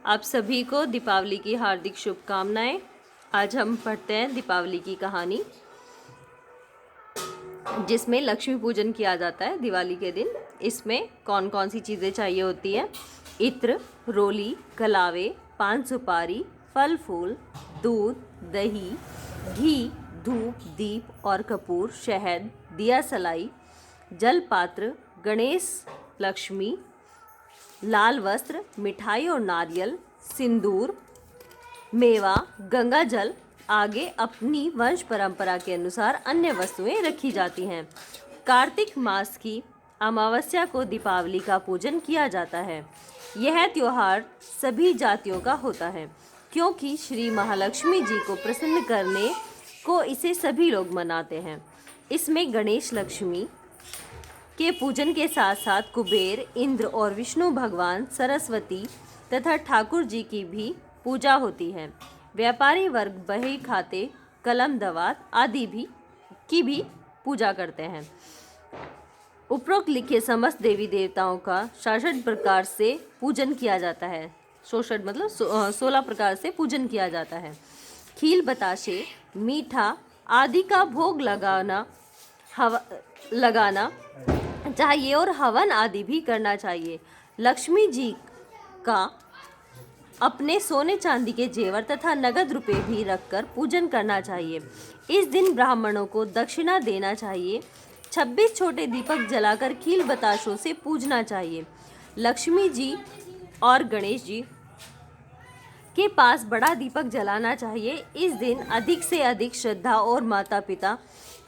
आप सभी को दीपावली की हार्दिक शुभकामनाएं। आज हम पढ़ते हैं दीपावली की कहानी, जिसमें लक्ष्मी पूजन किया जाता है दिवाली के दिन। इसमें कौन कौन सी चीज़ें चाहिए होती है? इत्र, रोली, कलावे, पान सुपारी, फल फूल, दूध, दही, घी, धूप, दीप और कपूर, शहद, दिया सलाई, जल पात्र, गणेश, लक्ष्मी, लाल वस्त्र, मिठाई और नारियल, सिंदूर, मेवा, गंगा जल। आगे अपनी वंश परंपरा के अनुसार अन्य वस्तुएं रखी जाती हैं। कार्तिक मास की अमावस्या को दीपावली का पूजन किया जाता है। यह त्योहार सभी जातियों का होता है, क्योंकि श्री महालक्ष्मी जी को प्रसन्न करने को इसे सभी लोग मनाते हैं। इसमें गणेश लक्ष्मी के पूजन के साथ साथ कुबेर, इंद्र और विष्णु भगवान, सरस्वती तथा ठाकुर जी की भी पूजा होती है। व्यापारी वर्ग बही खाते, कलम दवात आदि की भी पूजा करते हैं। उपरोक्त लिखे समस्त देवी देवताओं का 66 प्रकार से पूजन किया जाता है। 66 मतलब 16 प्रकार से पूजन किया जाता है। खील, बताशे, मीठा आदि का भोग लगाना चाहिए और हवन आदि भी करना चाहिए। लक्ष्मी जी का अपने सोने चांदी के जेवर तथा नगद रुपए भी रखकर पूजन करना चाहिए। इस दिन ब्राह्मणों को दक्षिणा देना चाहिए। 26 छोटे दीपक जलाकर खील बताशों से पूजना चाहिए। लक्ष्मी जी और गणेश जी के पास बड़ा दीपक जलाना चाहिए। इस दिन अधिक से अधिक श्रद्धा और माता पिता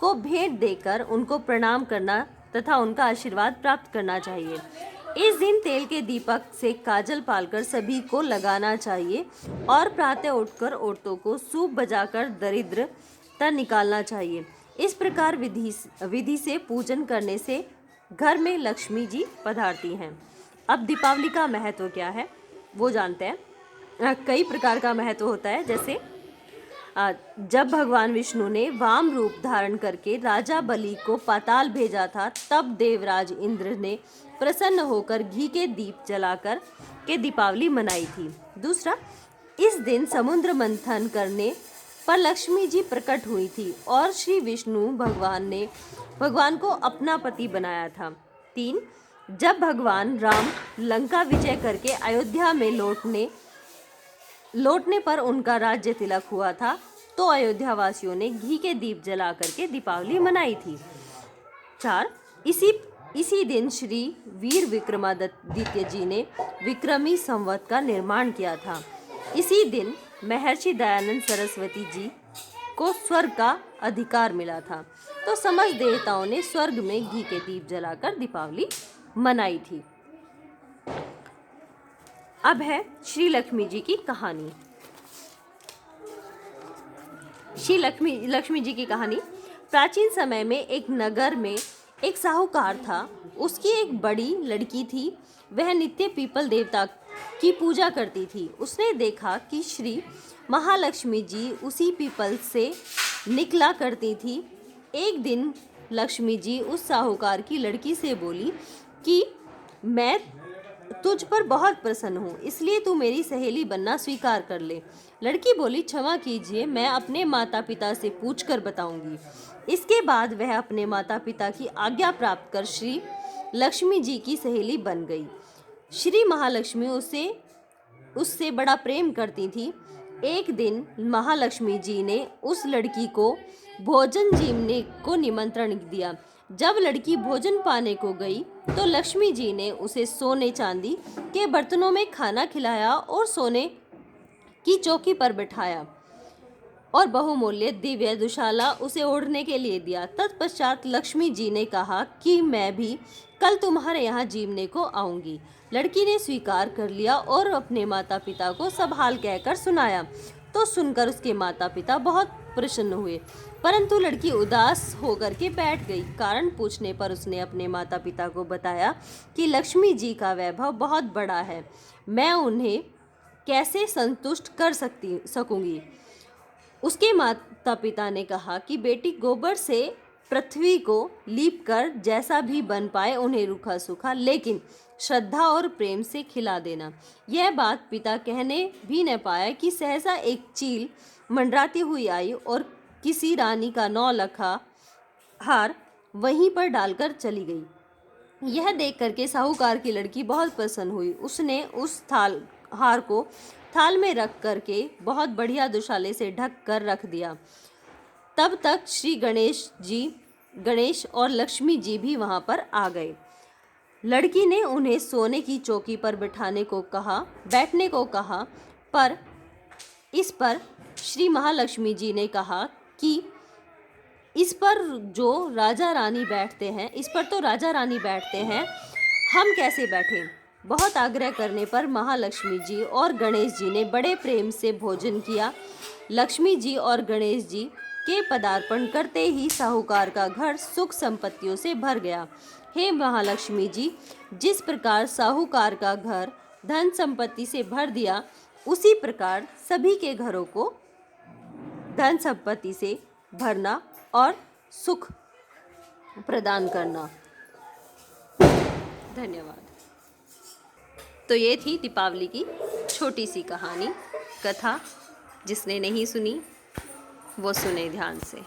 को भेंट देकर उनको प्रणाम करना तथा उनका आशीर्वाद प्राप्त करना चाहिए। इस दिन तेल के दीपक से काजल पालकर सभी को लगाना चाहिए और प्रातः उठकर औरतों को सूप बजाकर दरिद्रता निकालना चाहिए। इस प्रकार विधि से पूजन करने से घर में लक्ष्मी जी पधारती हैं। अब दीपावली का महत्व क्या है वो जानते हैं। कई प्रकार का महत्व होता है, जैसे जब भगवान विष्णु ने वाम रूप धारण करके राजा बलि को पाताल भेजा था, तब देवराज इंद्र ने प्रसन्न होकर घी के दीप जलाकर के दीपावली मनाई थी। दूसरा, इस दिन समुद्र मंथन करने पर लक्ष्मी जी प्रकट हुई थी और श्री विष्णु भगवान को अपना पति बनाया था। 3, जब भगवान राम लंका विजय करके अयोध्या में लौटने पर उनका राज्य तिलक हुआ था, तो अयोध्या वासियों ने घी के दीप जला करके दीपावली मनाई थी। 4, इसी दिन श्री वीर विक्रमादित्य जी ने विक्रमी संवत का निर्माण किया था। इसी दिन महर्षि दयानंद सरस्वती जी को स्वर्ग का अधिकार मिला था, तो समस्त देवताओं ने स्वर्ग में घी के दीप जलाकर दीपावली मनाई थी। अब है श्री लक्ष्मी जी की कहानी। श्री लक्ष्मी जी की कहानी। प्राचीन समय में एक नगर में एक साहूकार था। उसकी एक बड़ी लड़की थी। वह नित्य पीपल देवता की पूजा करती थी। उसने देखा कि श्री महालक्ष्मी जी उसी पीपल से निकला करती थी। एक दिन लक्ष्मी जी उस साहूकार की लड़की से बोली कि मैं तुझ पर बहुत प्रसन्न हूँ, इसलिए तू मेरी सहेली बनना स्वीकार कर ले। लड़की बोली, क्षमा कीजिए, मैं अपने माता पिता से पूछकर बताऊंगी। इसके बाद वह अपने माता पिता की आज्ञा प्राप्त कर श्री लक्ष्मी जी की सहेली बन गई। श्री महालक्ष्मी उससे बड़ा प्रेम करती थी। एक दिन महालक्ष्मी जी ने उस लड़की को भोजन जीवने को निमंत्रण दिया। जब लड़की भोजन पाने को गई तो लक्ष्मी जी ने उसे सोने चांदी के बर्तनों में खाना खिलाया और सोने की चौकी पर बिठाया और बहुमूल्य दिव्य दुशाला उसे ओढ़ने के लिए दिया। तत्पश्चात लक्ष्मी जी ने कहा कि मैं भी कल तुम्हारे यहाँ जीवने को आऊंगी। लड़की ने स्वीकार कर लिया और अपने माता पिता को सब हाल कहकर सुनाया। तो सुनकर उसके माता पिता बहुत प्रसन्न हुए, परंतु लड़की उदास होकर के बैठ गई। कारण पूछने पर उसने अपने माता पिता को बताया कि लक्ष्मी जी का वैभव बहुत बड़ा है, मैं उन्हें कैसे संतुष्ट कर सकूंगी। उसके माता पिता ने कहा कि बेटी, गोबर से पृथ्वी को लीप कर जैसा भी बन पाए उन्हें रूखा सूखा लेकिन श्रद्धा और प्रेम से खिला देना। यह बात पिता कहने भी न पाया कि सहसा एक चील मंडराती हुई आई और किसी रानी का 9 लखा हार वहीं पर डालकर चली गई। यह देख करके साहूकार की लड़की बहुत प्रसन्न हुई। उसने उस हार को थाल में रख करके बहुत बढ़िया दुशाले से ढक कर रख दिया। तब तक श्री गणेश और लक्ष्मी जी भी वहां पर आ गए। लड़की ने उन्हें सोने की चौकी पर बैठने को कहा, पर इस पर श्री महालक्ष्मी जी ने कहा कि इस पर तो राजा रानी बैठते हैं, हम कैसे बैठें। बहुत आग्रह करने पर महालक्ष्मी जी और गणेश जी ने बड़े प्रेम से भोजन किया। लक्ष्मी जी और गणेश जी के पदार्पण करते ही साहूकार का घर सुख संपत्तियों से भर गया। हे महालक्ष्मी जी, जिस प्रकार साहूकार का घर धन संपत्ति से भर दिया, उसी प्रकार सभी के घरों को धन संपत्ति से भरना और सुख प्रदान करना। धन्यवाद। तो ये थी दीपावली की छोटी सी कहानी कथा। जिसने नहीं सुनी वो सुने ध्यान से।